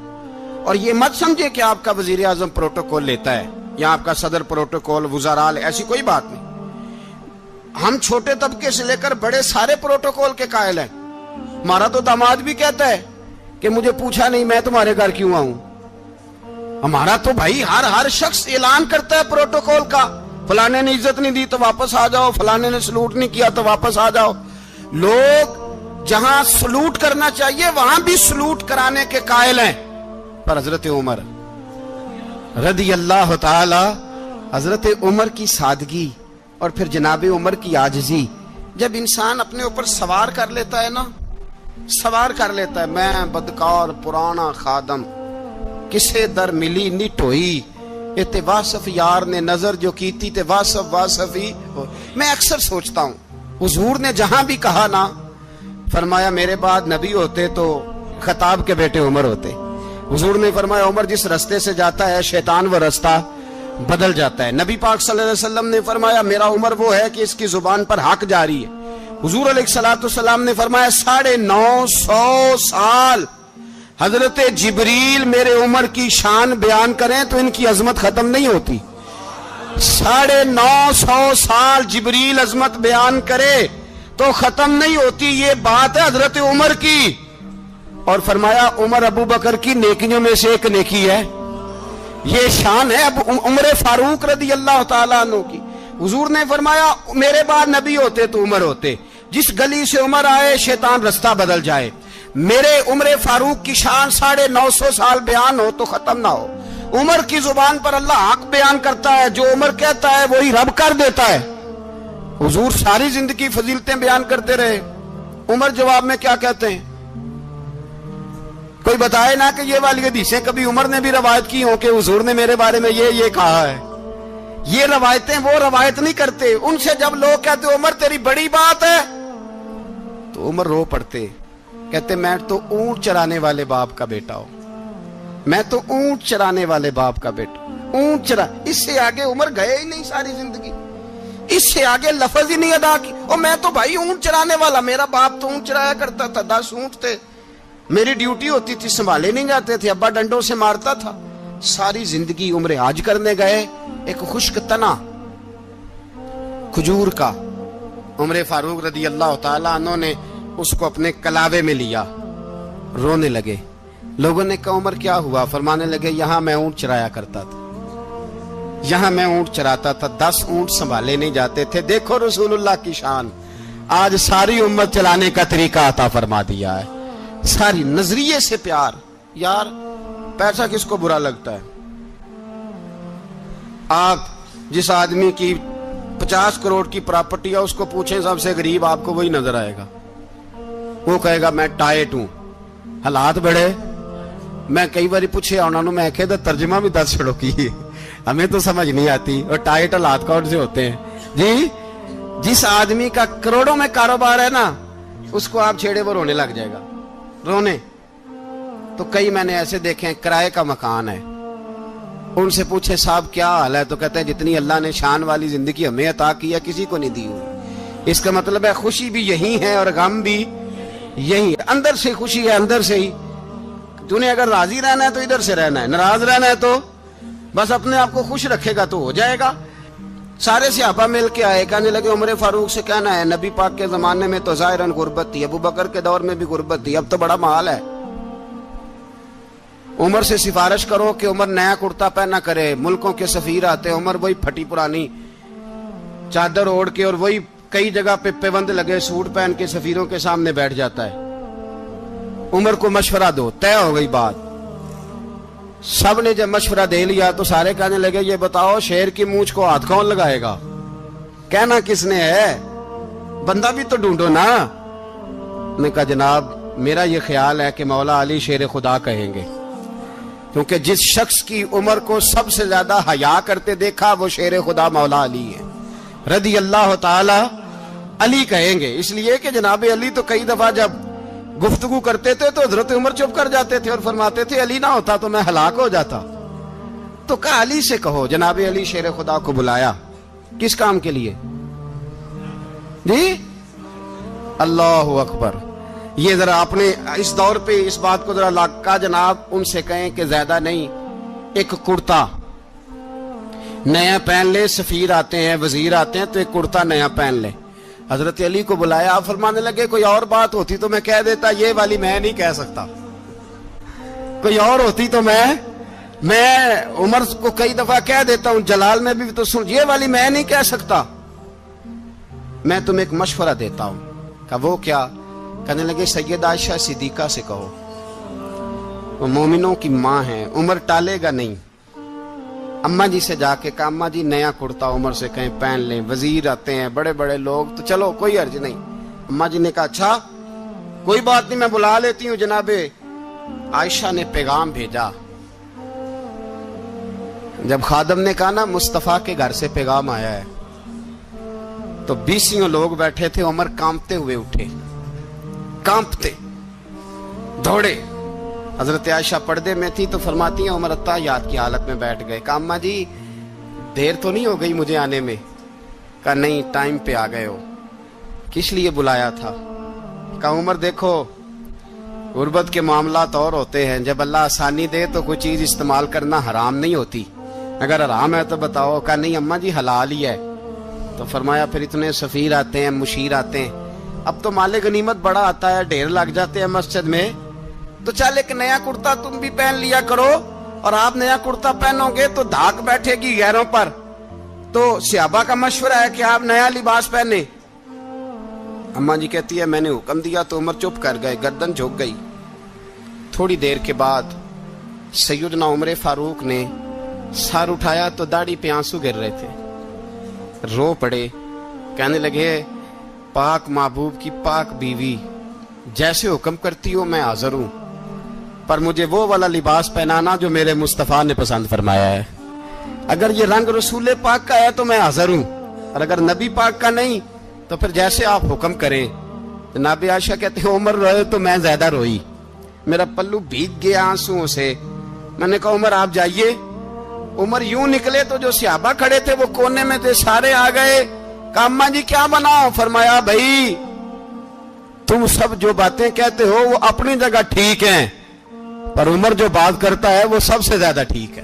اور یہ مت سمجھے کہ آپ کا وزیر اعظم پروٹوکول لیتا ہے یا آپ کا صدر پروٹوکول، وزراء، ایسی کوئی بات نہیں۔ ہم چھوٹے طبقے سے لے کر بڑے سارے پروٹوکول کے قائل ہیں۔ ہمارا تو داماد بھی کہتا ہے کہ مجھے پوچھا نہیں میں تمہارے گھر کیوں آؤں۔ ہمارا تو بھائی ہر شخص اعلان کرتا ہے پروٹوکول کا، فلانے نے عزت نہیں دی تو واپس آ جاؤ، فلانے نے سلوٹ نہیں کیا تو واپس آ جاؤ۔ لوگ جہاں سلوٹ کرنا چاہیے وہاں بھی سلوٹ کرانے کے قائل ہیں۔ پر حضرت عمر رضی اللہ تعالی، حضرت عمر کی سادگی اور پھر جناب عمر کی عاجزی، جب انسان اپنے اوپر سوار کر لیتا ہے نا، سوار کر لیتا ہے، میں بدکار پرانا خادم، کسے در ملی نٹ ہوئی، تے واصف یار نے نظر جو کیتی تے واصف ہی۔ میں اکثر سوچتا ہوں حضور نے جہاں بھی کہا نا، فرمایا میرے بعد نبی ہوتے تو خطاب کے بیٹے عمر ہوتے۔ حضور نے فرمایا عمر جس رستے سے جاتا ہے شیطان وہ رستہ بدل جاتا ہے۔ نبی پاک صلی اللہ علیہ وسلم نے فرمایا میرا عمر وہ ہے کہ اس کی زبان پر حق جاری ہے۔ حضور علیہ الصلوۃ نے فرمایا 950 سال حضرت جبریل میرے عمر کی شان بیان کریں تو ان کی عظمت ختم نہیں ہوتی۔ 950 سال جبریل عظمت بیان کرے تو ختم نہیں ہوتی۔ یہ بات ہے حضرت عمر کی، اور فرمایا عمر ابو بکر کی نیکیوں میں سے ایک نیکی ہے، یہ شان ہے اب عمر فاروق رضی اللہ تعالیٰ عنہ کی۔ حضور نے فرمایا میرے بعد نبی ہوتے تو عمر ہوتے، جس گلی سے عمر آئے شیطان رستہ بدل جائے۔ میرے عمر فاروق کی شان 950 سال بیان ہو تو ختم نہ ہو۔ عمر کی زبان پر اللہ حق بیان کرتا ہے، جو عمر کہتا ہے وہی رب کر دیتا ہے۔ حضور ساری زندگی فضیلتیں بیان کرتے رہے، عمر جواب میں کیا کہتے ہیں؟ کوئی بتائے نا کہ یہ والی حدیثیں کبھی عمر نے بھی روایت کی ہوں کہ حضور نے میرے بارے میں یہ کہا ہے۔ یہ روایتیں وہ روایت نہیں کرتے، ان سے جب لوگ کہتے عمر تیری بڑی بات ہے تو عمر رو پڑتے، کہتے میں تو اونٹ چرانے والے باپ کا بیٹا ہوں، میں تو اونٹ چرانے والے باپ کا بیٹا، اونٹ چرا۔ اس سے آگے عمر گئے ہی نہیں ساری زندگی، اس سے آگے لفظ ہی نہیں ادا کی۔ اور میں تو بھائی اونٹ چرانے والا، میرا باپ تو اونٹ چرایا کرتا تھا، 10 اونٹ تھے، میری ڈیوٹی ہوتی تھی، سنبھالے نہیں جاتے تھے، ابا ڈنڈوں سے مارتا تھا۔ ساری زندگی عمر حج کرنے گئے، ایک خشک تنا کھجور کا عمر فاروق رضی اللہ تعالیٰ عنہ نے اس کو اپنے کلاوے میں لیا، رونے لگے۔ لوگوں نے کہا عمر کیا ہوا؟ فرمانے لگے یہاں میں اونٹ چرایا کرتا تھا، یہاں میں اونٹ چراتا تھا، 10 اونٹ سنبھالے نہیں جاتے تھے، دیکھو رسول اللہ کی شان، آج ساری امت چلانے کا طریقہ عطا فرما دیا ہے۔ ساری نظریے سے پیار۔ یار پیسہ کس کو برا لگتا ہے؟ آپ جس آدمی کی 50 کروڑ کی پراپرٹی ہے اس کو پوچھیں سب سے غریب، آپ کو وہی نظر آئے گا۔ وہ کہے گا میں ٹائٹ ہوں، حالات بڑے۔ میں کئی بار پوچھے انہوں نے، میں کہتا ترجمہ بھی 10 چھڑوں کی، ہمیں تو سمجھ نہیں آتی، اور ٹائٹ حالات کون سے ہوتے ہیں جی؟ جس آدمی کا کروڑوں میں کاروبار ہے نا، اس کو آپ چھیڑے وہ رونے لگ جائے گا، رونے۔ تو کئی میں نے ایسے دیکھے ہیں کرائے کا مکان ہے، ان سے پوچھے صاحب کیا حال ہے، تو کہتے ہیں جتنی اللہ نے شان والی زندگی ہمیں عطا کی ہے کسی کو نہیں دی ہوئی۔ اس کا مطلب ہے خوشی بھی یہی ہے اور غم بھی یہی ہے، اندر سے خوشی ہے، اندر سے ہی۔ تو نے اگر راضی رہنا ہے تو ادھر سے رہنا ہے، ناراض رہنا ہے تو بس اپنے آپ کو خوش رکھے گا تو ہو جائے گا۔ سارے صحابہ مل کے آئے، کہنے لگے عمر فاروق سے کہنا ہے نبی پاک کے زمانے میں تو ظاہراً غربت تھی، ابو بکر کے دور میں بھی غربت تھی، اب تو بڑا مال ہے، عمر سے سفارش کرو کہ عمر نیا کرتا پہنا کرے۔ ملکوں کے سفیر آتے، عمر وہی پھٹی پرانی چادر اوڑھ کے اور وہی کئی جگہ پہ پیوند لگے سوٹ پہن کے سفیروں کے سامنے بیٹھ جاتا ہے۔ عمر کو مشورہ دو، طے ہو گئی بات۔ سب نے جب مشورہ دے لیا تو سارے کہنے لگے یہ بتاؤ شیر کی مونچھ کو ہاتھ کون لگائے گا؟ کہنا کس نے ہے؟ بندہ بھی تو ڈھونڈو نا۔ نے کہا جناب میرا یہ خیال ہے کہ مولا علی شیر خدا کہیں گے، کیونکہ جس شخص کی عمر کو سب سے زیادہ حیا کرتے دیکھا وہ شیر خدا مولا علی ہے، رضی اللہ تعالی علی کہیں گے۔ اس لیے کہ جناب علی تو کئی دفعہ جب گفتگو کرتے تھے تو حضرت عمر چپ کر جاتے تھے اور فرماتے تھے علی نہ ہوتا تو میں ہلاک ہو جاتا۔ تو کہا علی سے کہو۔ جناب علی شیر خدا کو بلایا، کس کام کے لیے جی؟ اللہ اکبر۔ یہ ذرا اپنے اس دور پہ اس بات کو ذرا لاکا جناب ان سے کہیں کہ زیادہ نہیں، ایک کرتا نیا پہن لے، سفیر آتے ہیں وزیر آتے ہیں تو ایک کرتا نیا پہن لے۔ حضرت علی کو بلایا، آپ فرمانے لگے کوئی اور بات ہوتی تو میں کہہ دیتا، یہ والی میں نہیں کہہ سکتا، کوئی اور ہوتی تو میں عمر کو کئی دفعہ کہہ دیتا ہوں، جلال میں بھی تو سن، یہ والی میں نہیں کہہ سکتا، میں تمہیں ایک مشورہ دیتا ہوں۔ کہا وہ کیا؟ کہنے لگے سیدہ عائشہ صدیقہ سے کہو، وہ مومنوں کی ماں ہیں، عمر ٹالے گا نہیں۔ اماں جی سے جا کے کہا اماں جی نیا کرتا عمر سے کہیں پہن لیں، وزیر آتے ہیں بڑے بڑے لوگ تو چلو کوئی حرج نہیں۔ اماں جی نے کہا اچھا کوئی بات نہیں میں بلا لیتی ہوں۔ جناب عائشہ نے پیغام بھیجا، جب خادم نے کہا نا مصطفیٰ کے گھر سے پیغام آیا ہے تو 20 لوگ بیٹھے تھے، عمر کانپتے ہوئے اٹھے، کانپتے دوڑے۔ حضرت عائشہ پردے میں تھی تو فرماتی ہیں عمر اتحیات کی حالت میں بیٹھ گئے۔ کہا اماں جی دیر تو نہیں ہو گئی مجھے آنے میں؟ کہا نہیں ٹائم پہ آ گئے ہو، کس لیے بلایا تھا؟ کہا عمر دیکھو غربت کے معاملات اور ہوتے ہیں، جب اللہ آسانی دے تو کوئی چیز استعمال کرنا حرام نہیں ہوتی، اگر حرام ہے تو بتاؤ۔ کہا نہیں اماں جی حلال ہی ہے۔ تو فرمایا پھر اتنے سفیر آتے ہیں مشیر آتے ہیں، اب تو مال غنیمت بڑا آتا ہے، ڈھیر لگ جاتے ہیں مسجد میں، تو چل ایک نیا کرتا تم بھی پہن لیا کرو، اور آپ نیا کرتا پہنو گے تو دھاک بیٹھے گی غیروں پر۔ تو صحابہ کا مشورہ ہے کہ آپ نیا لباس پہنے۔ اماں جی کہتی ہے میں نے حکم دیا تو عمر چپ کر گئے، گردن جھک گئی۔ تھوڑی دیر کے بعد سیدنا عمر فاروق نے سر اٹھایا تو داڑھی پہ آنسو گر رہے تھے، رو پڑے، کہنے لگے پاک محبوب کی پاک بیوی جیسے حکم کرتی ہو میں حاضر ہوں، پر مجھے وہ والا لباس پہنانا جو میرے مصطفیٰ نے پسند فرمایا ہے، اگر یہ رنگ رسول پاک کا ہے تو میں حاضر ہوں، اور اگر نبی پاک کا نہیں تو پھر جیسے آپ حکم کریں۔ جناب عائشہ کہتے ہیں عمر روئے تو میں زیادہ روئی، میرا پلو بھیگ گیا آنسوؤں سے۔ میں نے کہا عمر آپ جائیے۔ عمر یوں نکلے تو جو صحابہ کھڑے تھے وہ کونے میں تھے، سارے آ گئے۔ کہا اماں جی کیا بناؤ؟ فرمایا بھائی تم سب جو باتیں کہتے ہو وہ اپنی جگہ ٹھیک ہیں، پر عمر جو بات کرتا ہے وہ سب سے زیادہ ٹھیک ہے۔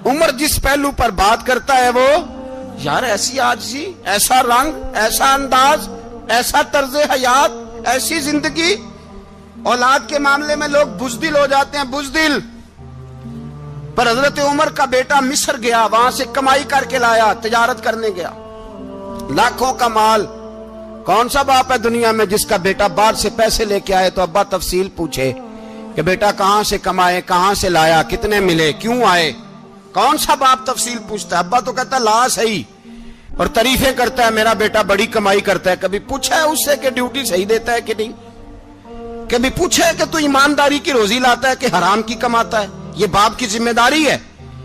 عمر جس پہلو پر بات کرتا ہے وہ یار ایسی عاجزی، ایسا رنگ، ایسا انداز، ایسا طرز حیات، ایسی زندگی، اولاد کے معاملے میں لوگ بزدل ہو جاتے ہیں، بزدل. پر حضرت عمر کا بیٹا مصر گیا، وہاں سے کمائی کر کے لایا، تجارت کرنے گیا، لاکھوں کا مال. کون سا باپ ہے دنیا میں جس کا بیٹا باہر سے پیسے لے کے آئے تو ابا تفصیل پوچھے کہ بیٹا کہاں سے کمائے، کہاں سے لایا، کتنے ملے، کیوں آئے؟ کون سا باپ تفصیل پوچھتا ہے؟ ابا تو کہتا ہے لا صحیح، اور تعریفیں کرتا ہے میرا بیٹا بڑی کمائی کرتا ہے. کبھی پوچھا ہے اس سے کہ ڈیوٹی صحیح دیتا ہے کہ نہیں؟ کبھی پوچھا ہے کہ تو ایمانداری کی روزی لاتا ہے کہ حرام کی کماتا ہے؟ یہ باپ کی ذمہ داری ہے،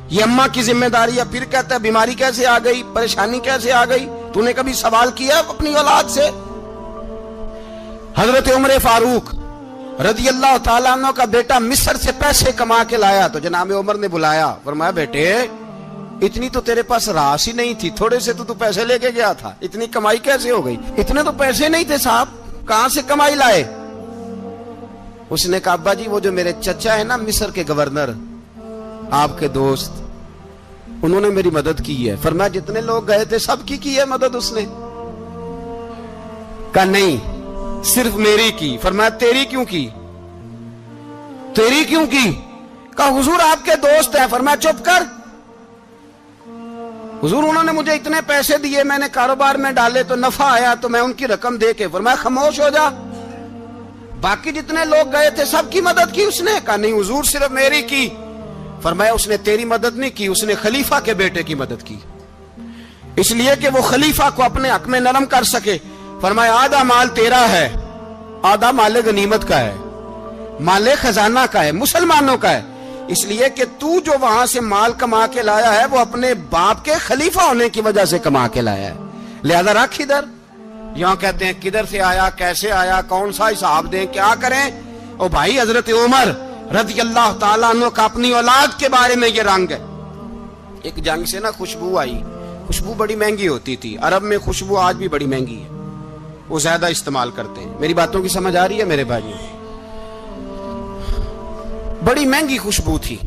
یہ اماں کی ذمہ داری ہے. پھر کہتا ہے بیماری کیسے آ گئی، پریشانی کیسے آ گئی؟ تو نے کبھی سوال کیا اپنی اولاد سے؟ حضرت عمر فاروق رضی اللہ تعالیٰ عنہ کا بیٹا مصر سے پیسے کما کے لایا تو جناب عمر نے بلایا، فرمایا بیٹے اتنی تو تیرے پاس راس ہی نہیں تھی، تھوڑے سے تو پیسے لے کے گیا تھا، اتنی کمائی کیسے ہو گئی؟ اتنے تو پیسے نہیں تھے صاحب، کہاں سے کمائی لائے؟ اس نے کہا ابا جی وہ جو میرے چچا ہے نا مصر کے گورنر، آپ کے دوست، انہوں نے میری مدد کی ہے. فرمایا جتنے لوگ گئے تھے سب کی ہے مدد اس نے؟ کہا نہیں صرف میری کی. فرمایا تیری کیوں کی؟ تیری کیوں کی؟ کہا حضور آپ کے دوست ہیں. فرمایا چپ کر، حضور انہوں نے مجھے اتنے پیسے دیے، میں نے کاروبار میں ڈالے تو نفع آیا تو میں ان کی رقم دے کے. فرمایا خاموش ہو جا، باقی جتنے لوگ گئے تھے سب کی مدد کی اس نے؟ کہا نہیں حضور صرف میری کی. فرمایا اس نے تیری مدد نہیں کی، اس نے خلیفہ کے بیٹے کی مدد کی، اس لیے کہ وہ خلیفہ کو اپنے حق میں نرم کر سکے. فرمایا آدھا مال تیرا ہے، آدھا مال غنیمت کا ہے، مال خزانہ کا ہے، مسلمانوں کا ہے. اس لیے کہ تو جو وہاں سے مال کما کے لایا ہے وہ اپنے باپ کے خلیفہ ہونے کی وجہ سے کما کے لایا ہے، لہذا رکھ ادھر. یہاں کہتے ہیں کدھر سے آیا، کیسے آیا، کون سا حساب دیں، کیا کریں؟ او بھائی حضرت عمر رضی اللہ تعالیٰ عنہ کا اپنی اولاد کے بارے میں یہ رنگ ہے. ایک جنگ سے نا خوشبو آئی، خوشبو بڑی مہنگی ہوتی تھی، عرب میں خوشبو آج بھی بڑی مہنگی ہے، وہ زیادہ استعمال کرتے ہیں. میری باتوں کی سمجھ آ رہی ہے میرے بھائی؟ بڑی مہنگی خوشبو تھی.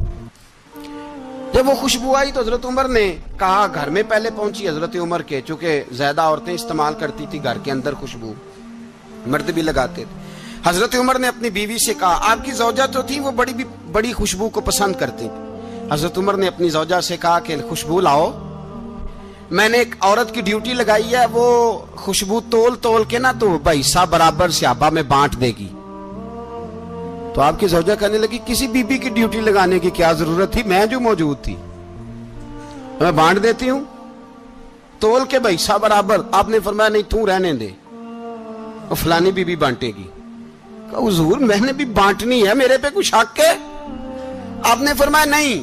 جب وہ خوشبو آئی تو حضرت عمر نے کہا، گھر میں پہلے پہنچی حضرت عمر کے، چونکہ زیادہ عورتیں استعمال کرتی تھی گھر کے اندر خوشبو، مرد بھی لگاتے تھے. حضرت عمر نے اپنی بیوی سے کہا، آپ کی زوجہ تو تھی وہ بڑی خوشبو کو پسند کرتی تھی. حضرت عمر نے اپنی زوجہ سے کہا کہ خوشبو لاؤ، میں نے ایک عورت کی ڈیوٹی لگائی ہے، وہ خوشبو تول کے نا تو حصہ برابر صحابہ میں بانٹ دے گی. تو آپ کی زوجہ کہنے لگی کسی بی بی کی ڈیوٹی لگانے کی کیا ضرورت تھی، میں جو موجود تھی میں بانٹ دیتی ہوں تول کے حصہ برابر. آپ نے فرمایا نہیں تو رہنے دے، وہ فلانی بی بی بانٹے گی. کہا حضور میں نے بھی بانٹنی ہے، میرے پہ کچھ حق ہے؟ آپ نے فرمایا نہیں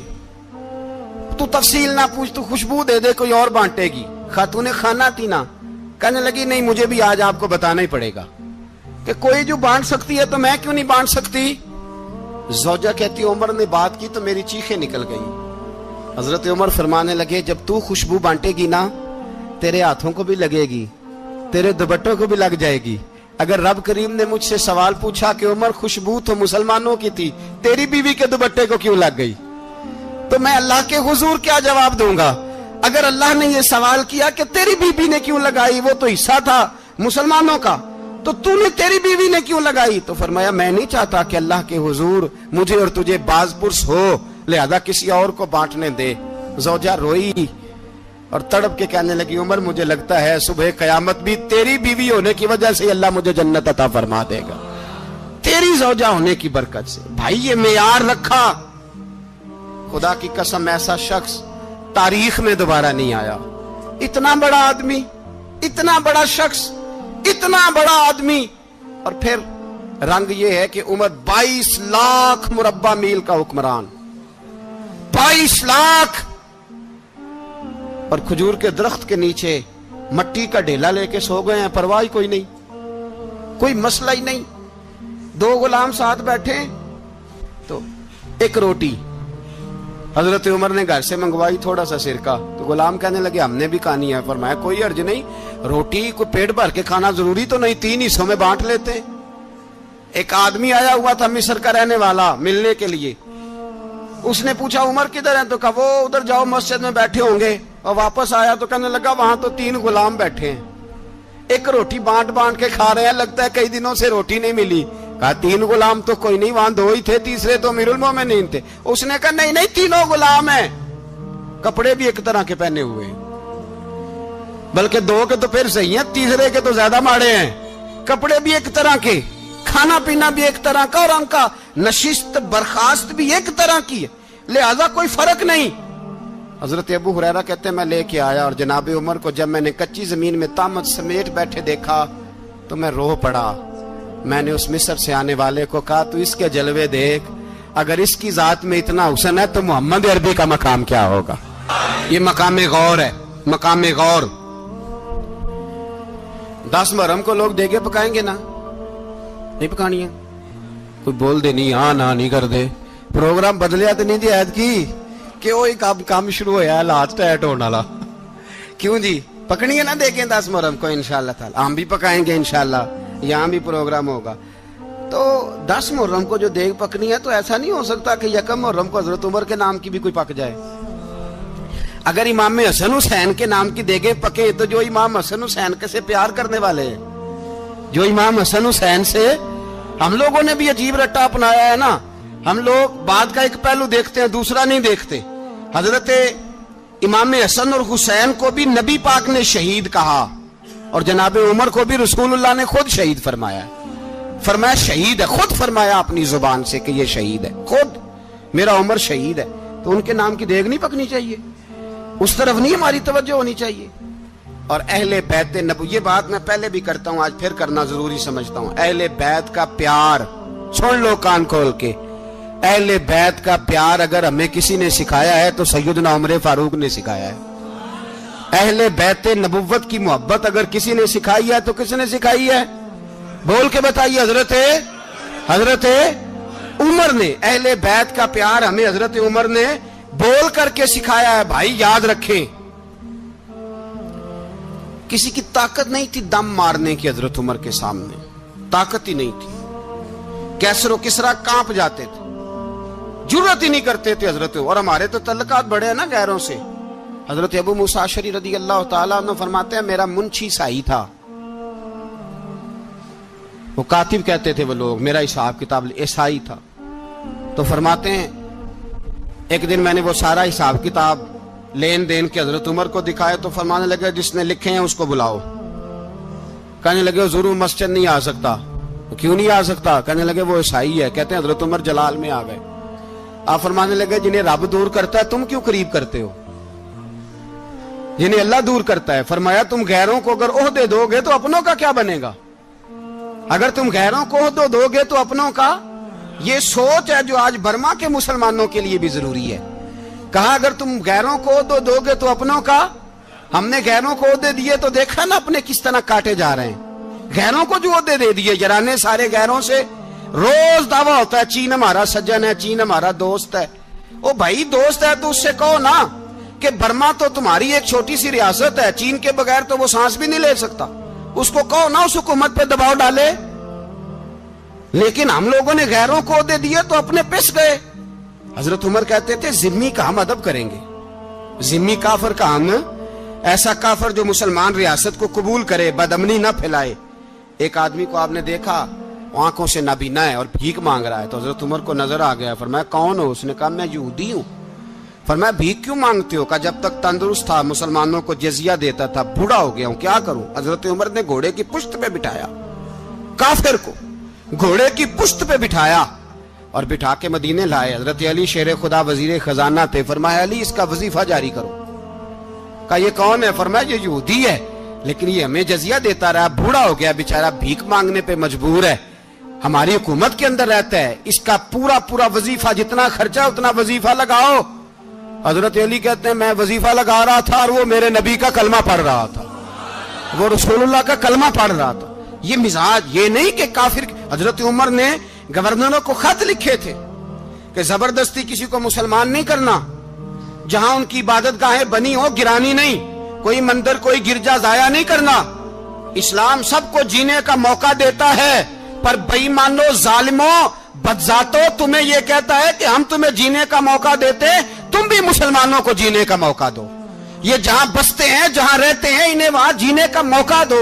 تو تفصیل نہ پوچھ، تو خوشبو دے دے، کوئی اور بانٹے گی. خاتون خانہ تھی نا، کہنے لگی نہیں مجھے بھی آج آپ کو بتانا ہی پڑے گا کہ کوئی جو بانٹ سکتی ہے تو میں کیوں نہیں بانٹ سکتی؟ زوجہ کہتی عمر نے بات کی تو میری چیخیں نکل گئی. حضرت عمر فرمانے لگے جب تو خوشبو بانٹے گی نا تیرے ہاتھوں کو بھی لگے گی، تیرے دوپٹوں کو بھی لگ جائے گی. اگر رب کریم نے مجھ سے سوال پوچھا کہ عمر خوشبو تو مسلمانوں کی تھی، تیری بیوی کے دوپٹے کو کیوں لگ گئی، تو میں اللہ کے حضور کیا جواب دوں گا؟ اگر اللہ نے یہ سوال کیا کہ تیری بیوی نے کیوں لگائی، وہ تو حصہ تھا مسلمانوں کا، تو تو نے تیری بیوی نے کیوں لگائی؟ تو فرمایا میں نہیں چاہتا کہ اللہ کے حضور مجھے اور تجھے باز پرس ہو، لہذا کسی اور کو بانٹنے دے. زوجہ روئی اور تڑپ کے کہنے لگی عمر مجھے لگتا ہے صبح قیامت بھی تیری بیوی ہونے کی وجہ سے اللہ مجھے جنت عطا فرما دے گا، تیری زوجہ ہونے کی برکت سے. بھائی یہ معیار رکھا، خدا کی قسم ایسا شخص تاریخ میں دوبارہ نہیں آیا. اتنا بڑا آدمی، اتنا بڑا شخص، اتنا بڑا آدمی، اور پھر رنگ یہ ہے کہ عمر 22 لاکھ مربع میل کا حکمران، 22 لاکھ، اور کھجور کے درخت کے نیچے مٹی کا ڈھیلا لے کے سو گئے ہیں، پرواہ کوئی نہیں، کوئی مسئلہ ہی نہیں. 2 غلام ساتھ بیٹھے تو ایک روٹی حضرت عمر نے گھر سے منگوائی، تھوڑا سا سرکہ، تو غلام کہنے لگے ہم نے بھی کھانی ہے. فرمایا کوئی حرج نہیں، روٹی کو پیٹ بھر کے کھانا ضروری تو نہیں، 3 حصوں میں بانٹ لیتے. ایک آدمی آیا ہوا تھا مصر کا رہنے والا ملنے کے لیے، اس نے پوچھا عمر کدھر ہیں؟ تو کہا وہ ادھر جاؤ مسجد میں بیٹھے ہوں گے. اور واپس آیا تو کہنے لگا وہاں تو 3 غلام بیٹھے ہیں. ایک روٹی بانٹ بانٹ کے کھا رہے ہیں, لگتا ہے کئی دنوں سے روٹی نہیں ملی. کہا 3 غلام تو کوئی نہیں, وہاں 2 ہی تھے, تیسرے تو امیر المومنین تھے. اس نے کہا نہیں 3 غلام ہیں, کپڑے بھی ایک طرح کے پہنے ہوئے ہیں, بلکہ 2 کے تو پھر صحیح ہیں, تیسرے کے تو زیادہ ماڑے ہیں. کپڑے بھی ایک طرح کے, کھانا پینا بھی ایک طرح کا, اور ان کا نشست برخاست بھی ایک طرح کی ہے, لہذا کوئی فرق نہیں. حضرت ابو ہریرہ کہتے ہیں میں لے کے آیا, اور جناب عمر کو جب میں نے کچی زمین میں تامت سمیٹ بیٹھے دیکھا تو میں رو پڑا. میں نے اس مصر سے آنے والے کو کہا تو اس کے جلوے دیکھ, اگر اس کی ذات میں اتنا حسن ہے تو محمد عربی کا مقام کیا ہوگا. یہ مقام غور ہے, مقام غور. 10 محرم کو لوگ دیگے پکائیں گے نا, نہیں پکانی ہے, کوئی بول دے نہیں, ہاں نہ نہیں کر دے, پروگرام بدلیا تو نہیں دی عید کی کہ وہ کام شروع ہویا ہے لات ٹیٹ ہونے والا. کیوں جی, پکنی ہے نا دیکھیں 10 محرم کو انشاءاللہ تعالی, ہم بھی پکائیں گے انشاءاللہ, یہاں بھی پروگرام ہوگا. تو 10 محرم کو جو دیگ پکنی ہے تو ایسا نہیں ہو سکتا کہ 1 محرم کو حضرت عمر کے نام کی بھی کوئی پک جائے. اگر امام حسن حسین کے نام کی دیگیں پکے تو جو امام حسن حسین کے سے پیار کرنے والے ہیں, جو امام حسن حسین سے, ہم لوگوں نے بھی عجیب رٹا اپنایا ہے نا, ہم لوگ بات کا ایک پہلو دیکھتے ہیں دوسرا نہیں دیکھتے. حضرت امام حسن اور حسین کو بھی نبی پاک نے شہید کہا, اور جناب عمر کو بھی رسول اللہ نے خود شہید فرمایا. فرمایا شہید ہے, خود فرمایا اپنی زبان سے کہ یہ شہید ہے, خود میرا عمر شہید ہے. تو ان کے نام کی دیگ نہیں پکنی چاہیے, اس طرف نہیں ہماری توجہ ہونی چاہیے. اور اہل بیت نبو, یہ بات میں پہلے بھی کرتا ہوں, آج پھر کرنا ضروری سمجھتا ہوں. اہل بیت کا پیار سن لو کان کھول کے, اہل بیت کا پیار اگر ہمیں کسی نے سکھایا ہے تو سیدنا عمر فاروق نے سکھایا ہے. اہل بیت نبوت کی محبت اگر کسی نے سکھائی ہے تو کس نے سکھائی ہے, بول کے بتائیے. حضرت عمر نے. اہل بیت کا پیار ہمیں حضرت عمر نے بول کر کے سکھایا ہے. بھائی یاد رکھیں, کسی کی طاقت نہیں تھی دم مارنے کی حضرت عمر کے سامنے, طاقت ہی نہیں تھی. کیسر و کسرا کانپ جاتے تھے, جرات ہی نہیں کرتے تھے حضرت. اور ہمارے تو تعلقات بڑے ہیں نا غیروں سے. حضرت ابو موسیٰ اشعری رضی اللہ تعالیٰ عنہ فرماتے ہیں میرا منشی عیسائی تھا, وہ کاتب کہتے تھے وہ لوگ, میرا حساب کتاب عیسائی تھا. تو فرماتے ہیں ایک دن میں نے وہ سارا حساب کتاب لین دین کے حضرت عمر کو دکھائے تو فرمانے لگے جس نے لکھے ہیں اس کو بلاؤ. کہنے لگے ضرور مسجد نہیں آ سکتا. کیوں نہیں آ سکتا؟ کہنے لگے وہ عیسائی ہے. کہتے ہیں حضرت عمر جلال میں آ گئے. آپ فرمانے لگے جنہیں رب دور کرتا ہے تم کیوں قریب کرتے ہو, جنہیں اللہ دور کرتا ہے. فرمایا تم غیروں کو اگر عہدے دو گے تو اپنوں کا کیا بنے گا, اگر تم غیروں کو عہدے دو گے تو اپنوں کا. یہ سوچ ہے جو آج برما کے مسلمانوں کے لیے بھی ضروری ہے. کہا اگر تم غیروں کو عہدے دو گے تو اپنوں کا. ہم نے غیروں کو عہدے دیے تو دیکھا نا اپنے کس طرح کاٹے جا رہے ہیں. غیروں کو جو عہدے دے دیے جرانے سارے غیروں سے, روز دعویٰ ہوتا ہے چین ہمارا سجن ہے, چین ہمارا دوست ہے. او بھائی دوست ہے تو اس سے کہو نا کہ برما تو تمہاری ایک چھوٹی سی ریاست ہے, چین کے بغیر تو وہ سانس بھی نہیں لے سکتا. اس کو کہو نا اس حکومت پہ دباؤ ڈالے. لیکن ہم لوگوں نے غیروں کو عہدے دیے تو اپنے پس گئے. حضرت عمر کہتے تھے ذمی کا ہم ادب کریں گے, ذمی کافر کا ہم, ایسا کافر جو مسلمان ریاست کو قبول کرے, بدامنی نہ پھیلائے. ایک آدمی کو آپ نے دیکھا آنکھوں سے نابینا ہے اور بھیک مانگ رہا ہے, تو حضرت عمر کو نظر آ گیا. فرمایا کون ہو؟ اس نے کہا میں یہودی ہوں. فرمایا بھیک کیوں مانگتے ہو؟ کہا جب تک تندرست تھا مسلمانوں کو جزیہ دیتا تھا, بوڑھا ہو گیا ہوں کیا کروں. حضرت عمر نے گھوڑے کی پشت پہ بٹھایا, کافر کو گھوڑے کی پشت پہ بٹھایا اور بٹھا کے مدینے لائے. حضرت علی شیر خدا وزیر خزانہ تھے. فرمایا علی اس کا وظیفہ جاری کرو. کہا یہ کون ہے؟ فرمایا یہ یہودی ہے لیکن یہ ہمیں جزیہ دیتا رہا, بوڑھا ہو گیا بیچارہ, بھیک مانگنے پہ مجبور ہے, ہماری حکومت کے اندر رہتا ہے, اس کا پورا وظیفہ جتنا خرچہ اتنا وظیفہ لگاؤ. حضرت علی کہتے ہیں میں وظیفہ لگا رہا تھا اور وہ میرے نبی کا کلمہ پڑھ رہا تھا, وہ رسول اللہ کا کلمہ پڑھ رہا تھا. یہ مزاج, یہ نہیں کہ کافر. حضرت عمر نے گورنروں کو خط لکھے تھے کہ زبردستی کسی کو مسلمان نہیں کرنا, جہاں ان کی عبادت گاہیں بنی ہو گرانی نہیں, کوئی مندر کوئی گرجا ضائع نہیں کرنا. اسلام سب کو جینے کا موقع دیتا ہے, پر بے ایمانوں ظالموں بدذاتوں تمہیں یہ کہتا ہے کہ ہم تمہیں جینے کا موقع دیتے, تم بھی مسلمانوں کو جینے کا موقع دو. یہ جہاں بستے ہیں جہاں رہتے ہیں انہیں وہاں جینے کا موقع دو.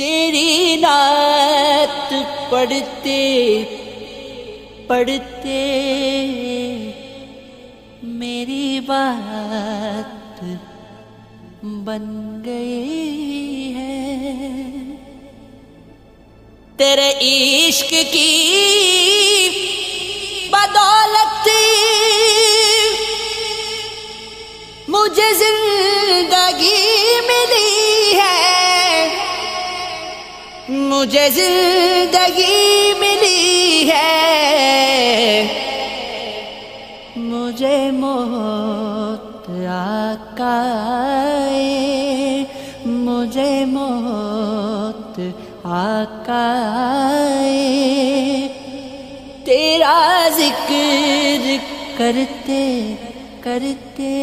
تیری نعت پڑھتے پڑھتے میری بات بن گئی ہے، تیرے عشق کی بدولت مجھے زندگی ملی ہے، مجھے زندگی ملی ہے، مجھے موت آقا آئے، مجھے موت آقا آئے، تیرا ذکر کرتے کرتے